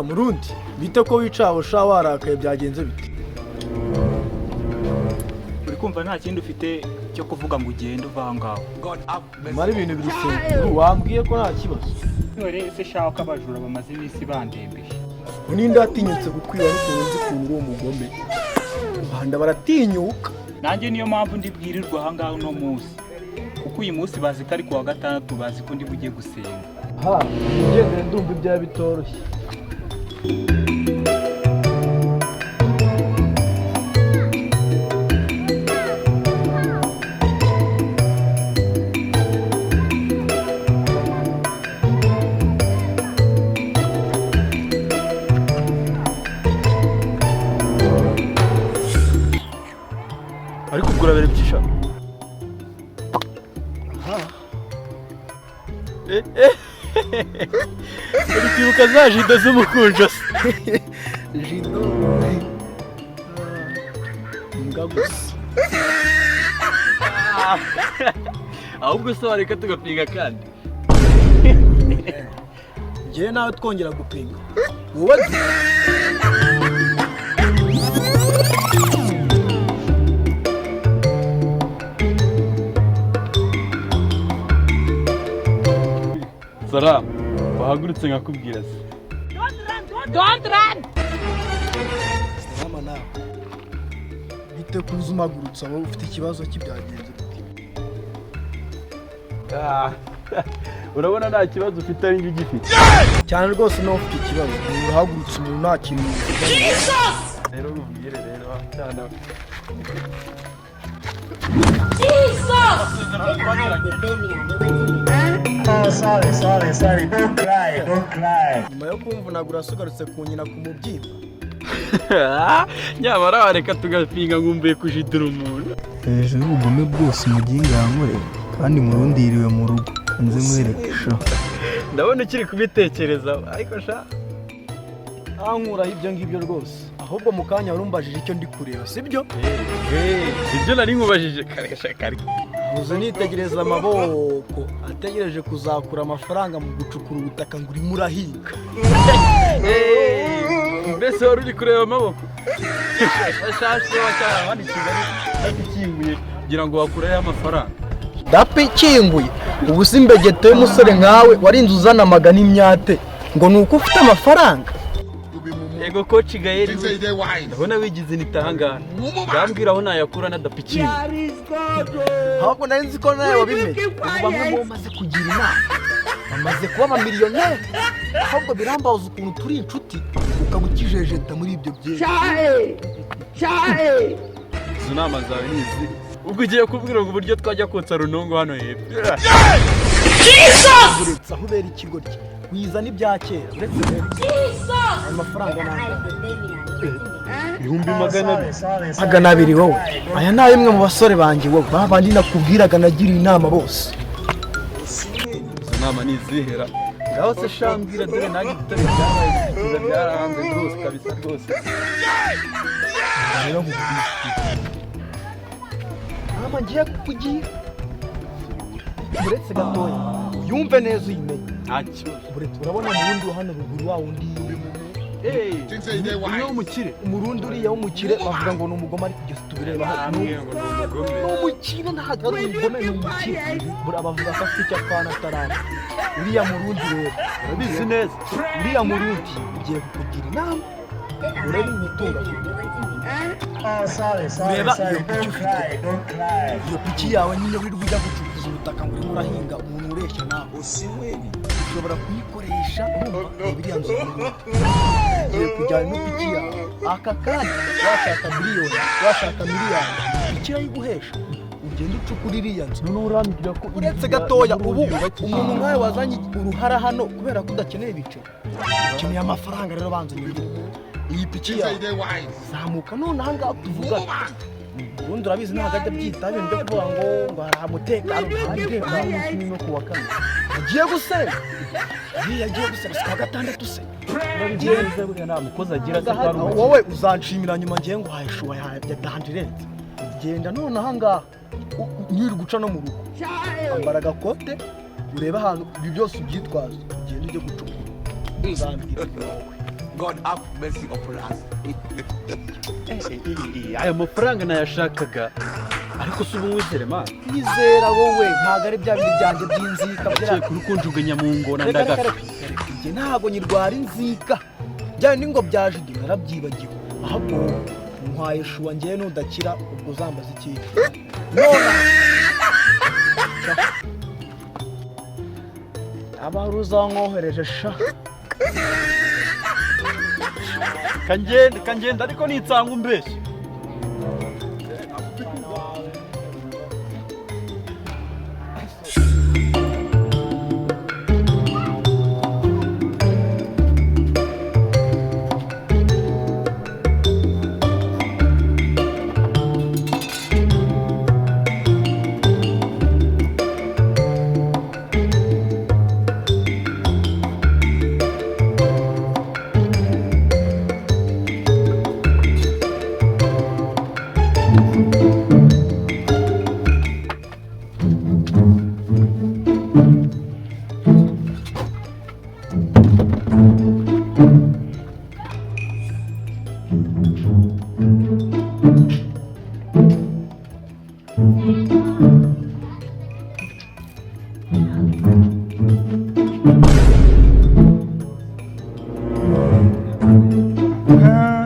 Murundi bite ko wicaho sha warakaye byagenze bite? Uri kumva nta kindi ufite cyo kuvuga ngo ugende uva ngaho. Mari ibintu birusenga. Wambwiye ko nta kibazo. Nore se shaka abajura bamaze ibisi bandembeshe. Uninda atinyutse gukwiba ariko uzi kunura umugome. Bahanda baratinyuka. Nanjye niyo mpamvu ndibwirirwa aha ngaho no munsi. Kuko uyu munsi bazi ko ari kuwa gatandatu bazi ko ndi bugiye gusenga. Ngende ndumva ibya bitoroshye. Ariko kugura bere byisha. Uri kwibuka za jido z'umukunjo se? Jido mbwa gusa. Ahubwo se wareka tugapinga kandi. Njye nawe twongera gupinga. Wowe Salam, bahagurutse nkakubwira se. Don't run! Salama nawe. Bite kuzumagurutsa wowe ufite ikibazo kibyagenze. Urabona nta kibazo ufite ari ngigifite. Cyane rwose no ufite ikibazo. Urahagurutse umuntu nta kintu. Rero ubwire rero cyane. Sorry, don't cry. Nyuma yo kumva nagura sugarutse kunyina ku mubyimba. Nyamara wareka tugapinga ngumbuye kujidira umuntu. Hejuru ubugome bwose umuginga yankore kandi Murundi yiriwe mu rugo. Nze mwerekesha. Ndabona ukiri kubitekereza ariko sha Ankuraho ibyo ngibyo rwose. Ahubwo mu kanya warumbajije icyo ndi kureba, sibyo? ibyo nari nkubajije karesha kare. Muze nitegereza amaboko ategereje kuzakura amafaranga mu gucukura ubutaka ngo urimo urahinga. Mbese wari uri kureba amaboko? Shashe wacyara abandi Kigali agikinguye kugira ngo wakureho amafaranga. Dapi kinguye. Ubu simbegete y'umusore nkawe warinze uzana amagana imyate ngo nuko ufite amafaranga. Ego coach Gaeli ndabona wigize nitahangana ngambwira aho nayakura na dapikinga. Ahubwo nari nzi ko nawe wabimenye. Ubu bamwe mu maze kugira inama bamaze kuba amamiliyoneri. Ahubwo birambaza ukuntu turi inshuti ukabukijejeta muri ibyo byinshi. Izo nama zawe nizi ubwo ugiye kubwira ngo uburyo twajya kotsa runongo hano hepfo. Uretse aho ubera ikigoryi wizana ibya kera uretse amafaranga Ibihumbi magana abiri wowe. Aya ni imwe mu basore banjye wowe babandi nakubwiraga nagiriye inama bose. izo nama nizihera ngaho se shambwira dore nanjye tutari byabaye byarahanze rwose kabisa rwose. Rero nkubwira ama ngiye kukugira uretse gatoya yumve neza uyimenye. Ntacyo Uretse urabona Murundi wa hano ruguru wa wundi niyo umukire Umurundi uriya w'umukire bavuga ngo ni umugome ariko igeze tubireba hano. Ni umukire ntabwo ari umugome ni umukire. Bavuga ko afite icyo apfana atarana. Uriya Murundi rero urabizi neza. uriya Murundi ugiye kukugira inama. Urebe imitungo reba iyo piki ufite. Iyo piki yawe nyine wirirwa ujya gucukuza ubutaka ngo urimo urahinga umuntu ureshya nawe ushobora kuyikoresha biriya nzu ugiye kujyana n'ipiki yawe aka kanya washaka miliyoni washaka miliyoni icyo yayiguhesha ugenda ucukura iriya nzu noneho urambwira ko uretse gatoya ubu umuntu nkawe wazanye uruhara hano kubera ko udakeneye ibiceri ukeneye amafaranga rero banza unyurwe iyi piki yawe zamuka none aha ngaha tuvuga ubundi urabizi ntabwo ajya byitaho ibintu byo kuvuga ngo hari umutekano nta no kuwa kane agiye gusenya. Yagiye gusenya kwa gatandatu se urabigenze buriya nta mukozi agira se kwa rumwe. Wowe uzanshimira nyuma ngiye ngo hayishuwa ya dandirente genda none aha ngaha nyiri guca no mu rugo ambara agakote urebe ahantu ibi byose ubyitwaza ugenda ujye gucukura uzambwira wowe God have mercy upon us. Aya mafaranga nayashakaga ariko si ubu wizere ma Nyizera wowe ntabwo ari bya bintu byanjye by'inzika cye kuri kunjugunya mu ngona ndagafa njye ntabwo nyirwara inzika bya ningo byaje igihe narabyibagiwe ahubwo ntwaye shuwa njyewe nudakira ubwo uzambaza iki none abaru uzankohereje sha kangenda ariko nitsanga umbeshye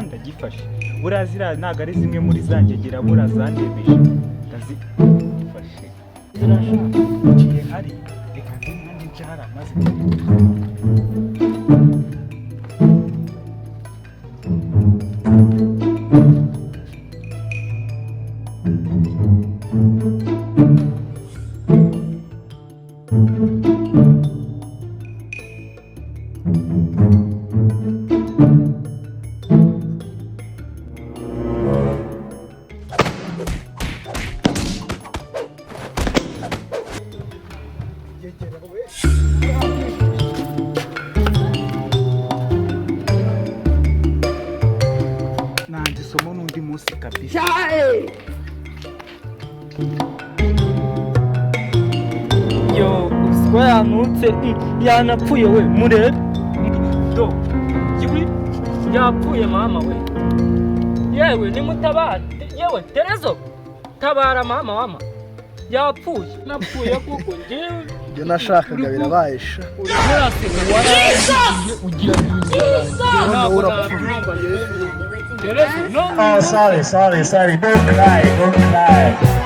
ndagifashe burazira ntago ari zimwe muri zangegera burazandebeje ndazifashe zirashaka hari reka kandi ncara maze nanjye somo n'undi munsi kabisa yo uswa yanutse yanapfuye we murebe do yiwi yapfuye mama we yewe nimutabara yewe Tresor tabara mama wama yapfuye napfuye kuko njyewe ibyo nashakaga birabaye sha ugira Tresor no Oh, sorry. Don't cry.